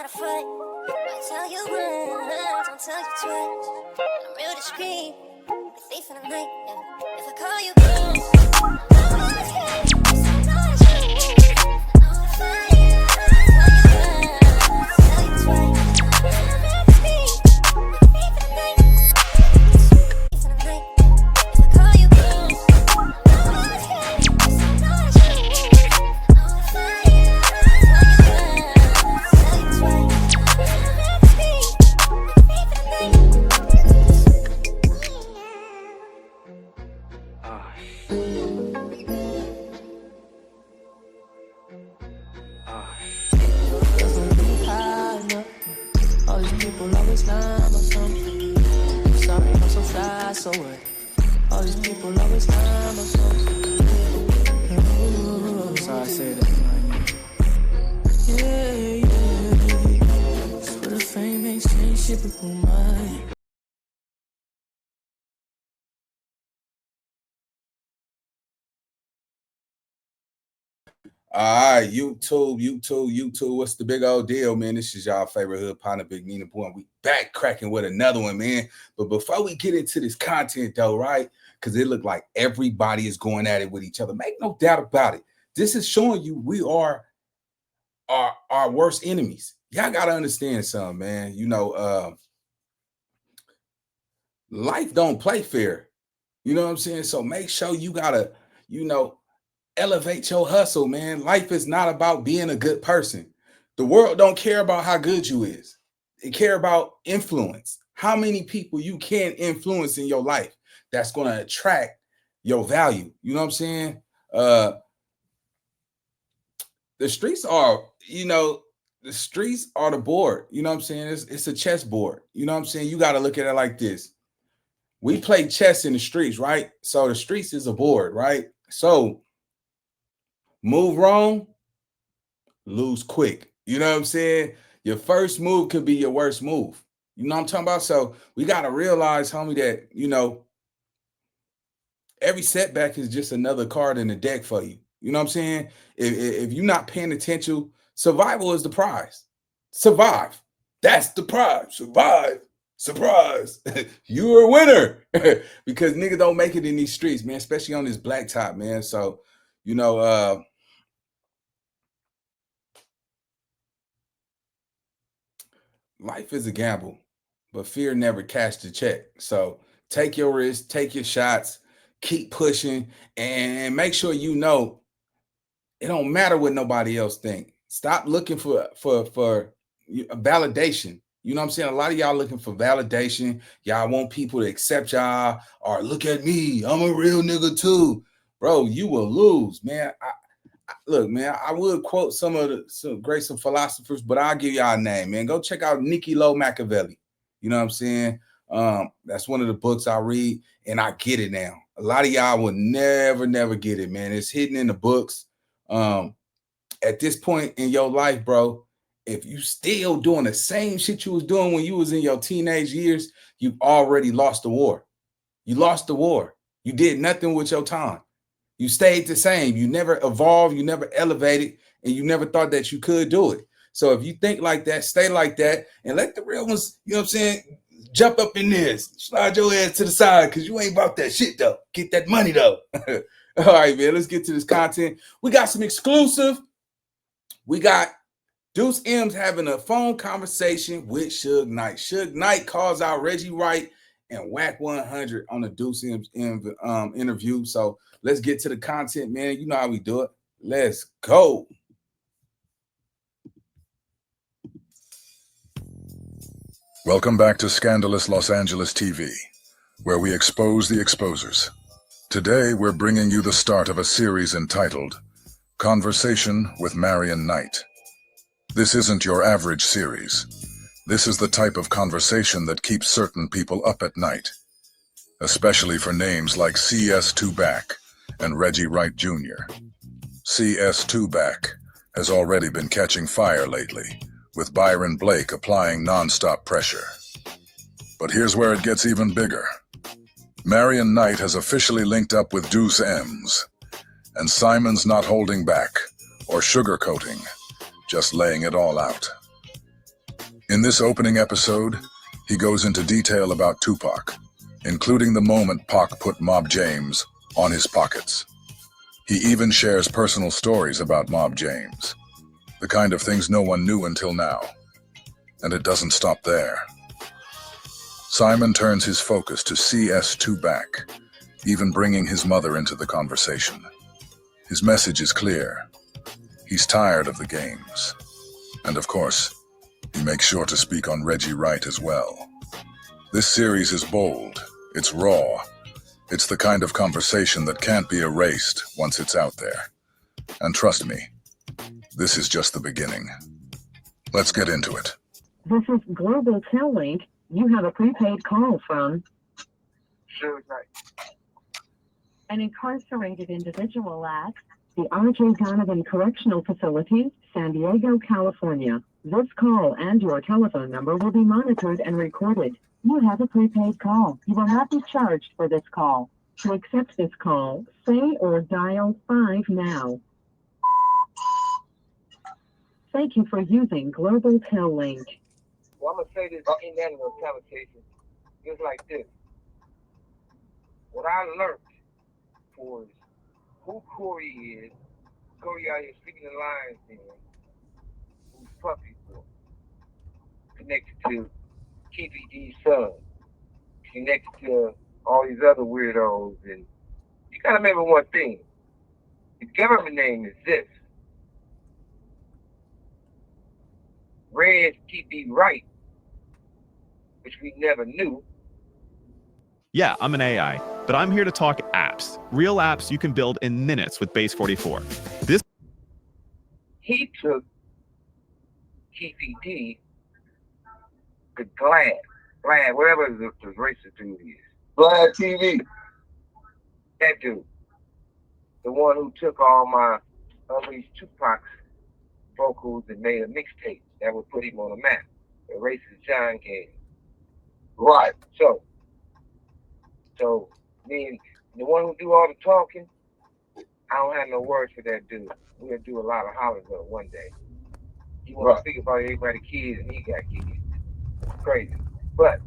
to front. I tell you once, don't tell you twice. I'm real discreet, a thief in the night. Yeah. If I call you once, I know it's okay. I know it's true. I know it's fine. I tell you once, tell you twice. I'm real discreet, a thief in the night. Thief in the night. If I call you once, I know it's okay. I know it's true. I know it's fine. All these people always lying about something. I'm sorry, I'm so fly, so what? All these people always lying about something. So I say that. Yeah. For the fame exchange, shipping for mine. All right, YouTube. What's the big old deal, man? This is y'all favorite hood partner, Big Nina Boy, and we back cracking with another one, man. But before we get into this content, though, right? Because it look like everybody is going at it with each other. Make no doubt about it. This is showing you we are our worst enemies. Y'all gotta understand something, man. You know, life don't play fair. You know what I'm saying? So make sure you gotta, elevate your hustle, man. Life is not about being a good person. The world don't care about how good you is. They care about influence. How many people you can influence in your life that's going to attract your value. You know what I'm saying? The streets are, the streets are the board. You know what I'm saying? It's a chessboard. You know what I'm saying? You got to look at it like this. We play chess in the streets, right? So the streets is a board, right? So move wrong, lose quick. You know what I'm saying? Your first move could be your worst move. You know what I'm talking about? So we got to realize, homie, that, every setback is just another card in the deck for you. You know what I'm saying? If you're not paying attention, survival is the prize. Survive. That's the prize. Survive. Surprise. You're a winner. Because niggas don't make it in these streets, man, especially on this black top, man. So, life is a gamble, but fear never cashed the check. So take your risks, take your shots, keep pushing, and make sure you know it don't matter what nobody else think. Stop looking for validation. You know what I'm saying? A lot of y'all looking for validation. Y'all want people to accept y'all or look at me. I'm a real nigga too. Bro, you will lose, man. Look, man, I would quote some great philosophers, but I'll give y'all a name, man. Go check out Niccolo Machiavelli. You know what I'm saying? That's one of the books I read, and I get it now. A lot of y'all will never get it, man. It's hidden in the books. At this point in your life, bro, if you still doing the same shit you was doing when you was in your teenage years, you've already lost the war. You lost the war. You did nothing with your time. You stayed the same. You never evolved. You never elevated, and you never thought that you could do it. So if you think like that, stay like that, and let the real ones, you know what I'm saying, jump up in this. Slide your ass to the side because you ain't about that shit, though. Get that money, though. All right, man, let's get to this content. We got some exclusive. We got Duse M's having a phone conversation with Suge Knight. Suge Knight calls out Reggie Wright and Wack100 on the Duse M interview. So let's get to the content, man. You know how we do it. Let's go. Welcome back to Scandalous Los Angeles TV, where we expose the exposers. Today, we're bringing you the start of a series entitled Conversation with Marion Knight. This isn't your average series. This is the type of conversation that keeps certain people up at night, especially for names like CS2 Back and Reggie Wright Jr. CS2 Back has already been catching fire lately, with Byron Blake applying non-stop pressure. But here's where it gets even bigger. Marion Knight has officially linked up with Duse M's, and Simon's not holding back or sugarcoating, just laying it all out. In this opening episode, he goes into detail about Tupac, including the moment Pac put Mob James on his pockets. He even shares personal stories about Mob James, the kind of things no one knew until now. And it doesn't stop there. Simon turns his focus to CS2 back, even bringing his mother into the conversation. His message is clear. He's tired of the games. And of course, he makes sure to speak on Reggie Wright as well. This series is bold, it's raw, it's the kind of conversation that can't be erased once it's out there. And trust me, this is just the beginning. Let's get into it. This is Global Tel Link. You have a prepaid call from Suge Knight. an incarcerated individual at the R.J. Donovan Correctional Facility, San Diego, California. This call and your telephone number will be monitored and recorded. You have a prepaid call. You will not be charged for this call. To accept this call, say or dial 5 now. Thank you for using Global Tel Link. Well, I'm going to say this in that little conversation, just like this. What I learned was who Corey is. Corey out here speaking the lines in, who's puppy for, connected to TPD's son, connected to all these other weirdos. And you got to remember one thing. The government name is this. Reggie Wright, which we never knew. Yeah, I'm an AI, but I'm here to talk apps. Real apps you can build in minutes with Base 44. He took TPD, the Glad, whatever the racist dude is. Glad TV. That dude. The one who took all my Unleashed Tupac's vocals and made a mixtape that would put him on the map. The racist John gave. Right. So, me and the one who do all the talking, I don't have no words for that dude. We'll do a lot of Hollywood one day. He want to speak about everybody's kids and he got kids. Crazy. But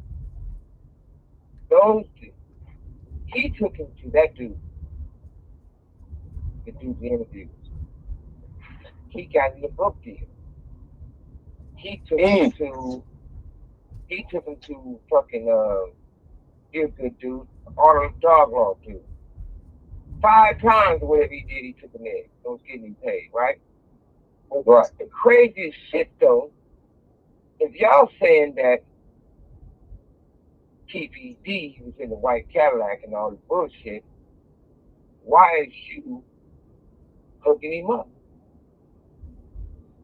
those two, he took him to that dude to do the interviews. He got in the book deal. He took him to fucking he's a good dude, Auto Dog Law dude. 5 times whatever he did, he took an egg. Those getting him paid, right? Right. The craziest shit though, if y'all saying that TPD was in the white Cadillac and all this bullshit, why is you hooking him up?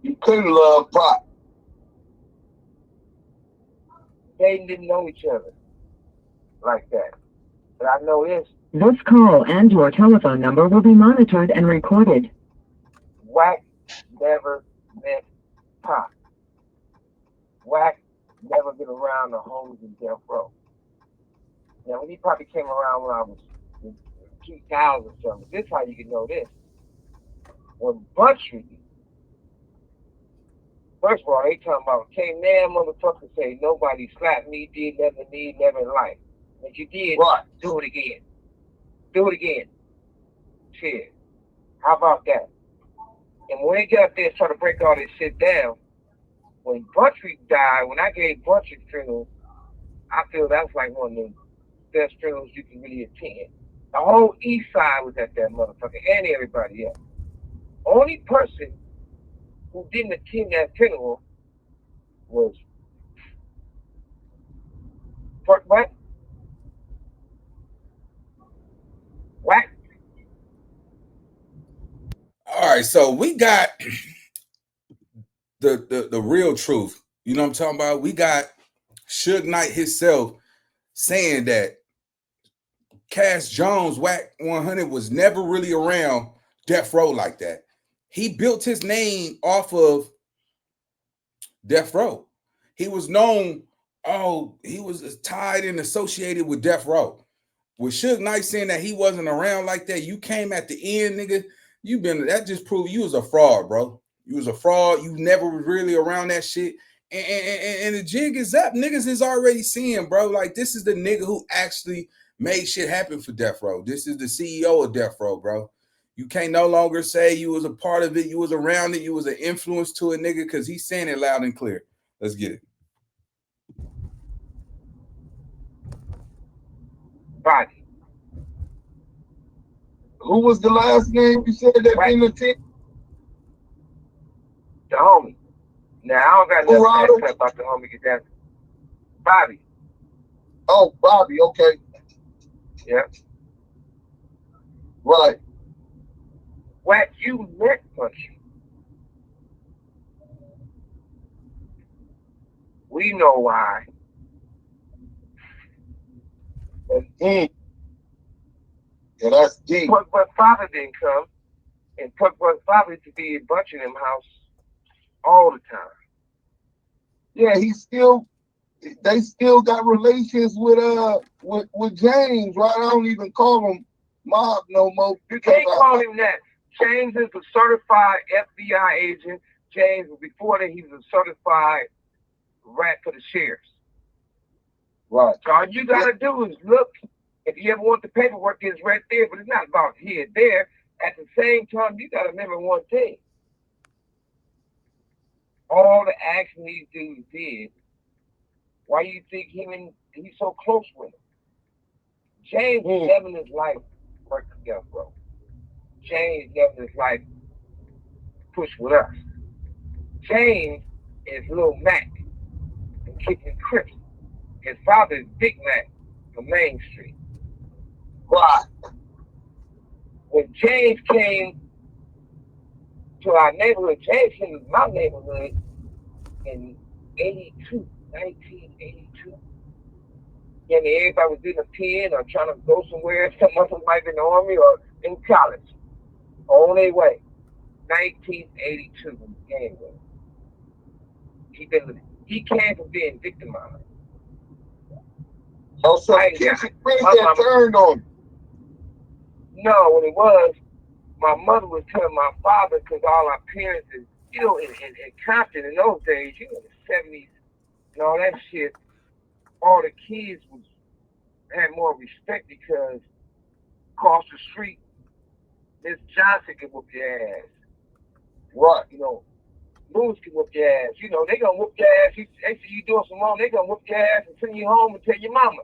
You couldn't love Pop. They didn't know each other like that. But I know this. This call and your telephone number will be monitored and recorded. Wack never met Pop. Wack never been around the homies in Death Row. Now, when he probably came around when I was in 2000 or something, this is how you can know this. When Buntry, first of all, they talking about, can't damn motherfucker say nobody slapped me, did never need, never in life. If you did, do it again. Do it again. Shit. How about that? And when they get up there and try to break all this shit down, when Buntry died, when I gave Buntry funeral, I feel that was like one of the best funerals you can really attend. The whole East Side was at that motherfucker and everybody else. Only person who didn't attend that funeral was what? Wack. All right, so we got the real truth. You know what I'm talking about? We got Suge Knight himself saying that Cass Jones, Wack100, was never really around Death Row like that. He built his name off of Death Row. He was known, he was tied and associated with Death Row. With Suge Knight saying that he wasn't around like that, you came at the end, nigga. That just proved you was a fraud, bro. You was a fraud. You never was really around that shit. And the jig is up. Niggas is already seeing, bro. Like, this is the nigga who actually made shit happen for Death Row. This is the CEO of Death Row, bro. You can't no longer say you was a part of it, you was around it, you was an influence to a nigga, because he's saying it loud and clear. Let's get it. Body. Who was the last name you said that in the team? The homie. Now, I don't got nothing to say about the homie, because that's Bobby. Oh, Bobby, okay. Yeah. Right. Wack, you neck punch. We know why. Yeah, that's deep. But father didn't come, and but father to be a bunch in them house all the time. Yeah, they still got relations with James, right? I don't even call him Mob no more. You can't call him that. James is a certified FBI agent. James, before that, he was a certified rat for the sheriffs. Right. So all you gotta do is look. If you ever want the paperwork, it's right there, but it's not about here, there. At the same time, you gotta remember one thing. All the action these dudes did, why you think he's so close with him? James never in his life worked together, bro. James never in his life pushed with us. James is Lil Mac and Kicking Crips. His father is Big Mac from Main Street. Right. When James came to our neighborhood, James came to my neighborhood in 1982. And everybody was in a pen or trying to go somewhere. Some of them might be in the army or in college. On their way. 1982 when he came with him. He came from being victimized. Oh, so Kissy Chris had turned on him. No, what it was, my mother was telling my father, because all our parents is, in Compton in those days, the 70s and all that shit, all the kids had more respect because across the street, Miss Johnson could whoop your ass. Right. Moose can whoop your ass. They gonna whoop your ass. They see you doing some wrong, they gonna whoop your ass and send you home and tell your mama.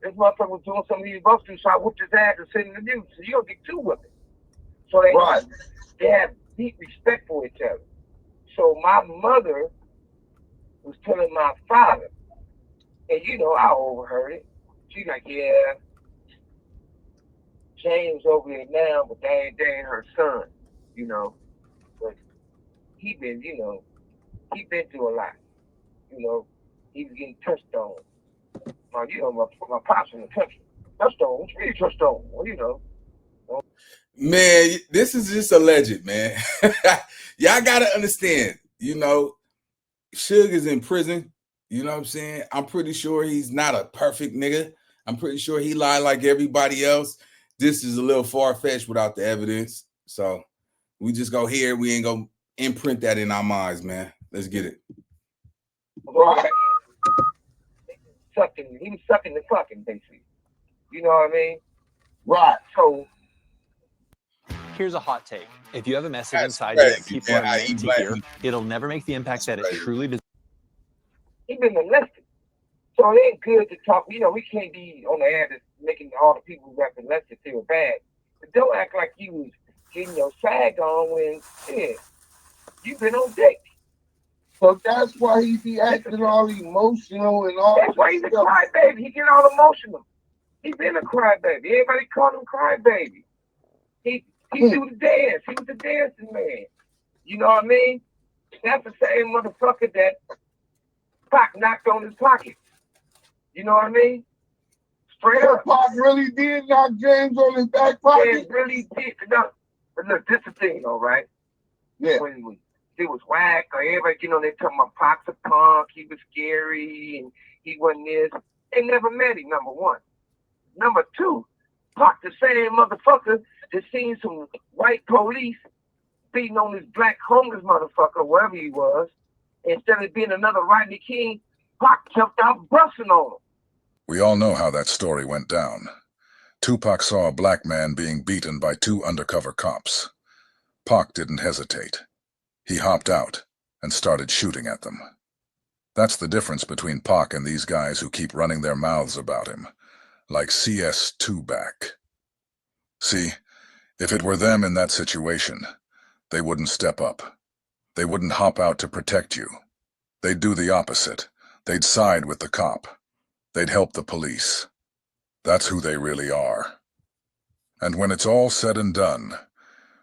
This motherfucker was doing something he was supposed to, so I whooped his ass and sent him to you. So you don't get two whipping. So they have deep respect for each other. So my mother was telling my father, and I overheard it. She's like, yeah, James over there now, but they ain't her son, But he been through a lot. He was getting touched on. My pops in the country. Touched on. What's really touched on? Well, Man, this is just alleged, man. Y'all gotta understand, Suge is in prison. You know what I'm saying? I'm pretty sure he's not a perfect nigga. I'm pretty sure he lied like everybody else. This is a little far-fetched without the evidence. So we just go here. We ain't gonna imprint that in our minds, man. Let's get it. Right. He was sucking the fucking, basically. You know what I mean? Right. So here's a hot take. If you have a message inside you that people are meant to hear, it'll never make the impact that it truly deserves. He been molested. So it ain't good to talk. We can't be on the air that's making all the people who got molested feel bad. But don't act like you was getting your sag on when, you've been on dick. So that's why he be acting all emotional and all. That's why he's a crybaby. He get all emotional. He been a crybaby. Everybody called him crybaby. He do the dance. He was the dancing man. You know what I mean? That's the same motherfucker that Pac knocked on his pocket. You know what I mean? Straight up. Pac really did knock James on his back pocket? Yeah, really did. No, but look, this is the thing, though, right? Yeah. When it was whack, or everybody, they talking about Pac's a punk, he was scary, and he wasn't this. They never met him, number one. Number two, Pac the same motherfucker that seen some white police beating on this black homeless motherfucker, wherever he was, Instead of being another Rodney King, Pac jumped out busting on him. We all know how that story went down. Tupac saw a black man being beaten by 2 undercover cops. Pac didn't hesitate. He hopped out and started shooting at them. That's the difference between Pac and these guys who keep running their mouths about him, like CS2 back. See, if it were them in that situation, they wouldn't step up. They wouldn't hop out to protect you. They'd do the opposite. They'd side with the cop. They'd help the police. That's who they really are. And when it's all said and done,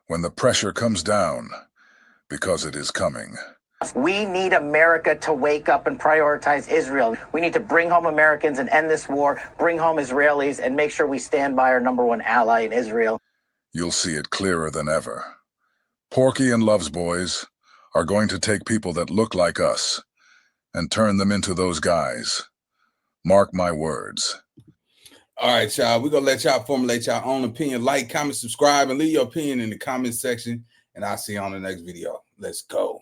when the pressure comes down, because it is coming. We need America to wake up and prioritize Israel. We need to bring home Americans and end this war, bring home Israelis, and make sure we stand by our #1 ally in Israel. You'll see it clearer than ever. Porky and Love's boys are going to take people that look like us and turn them into those guys. Mark my words. All right, y'all. We're going to let y'all formulate your own opinion. Like, comment, subscribe, and leave your opinion in the comment section. And I'll see you on the next video. Let's go.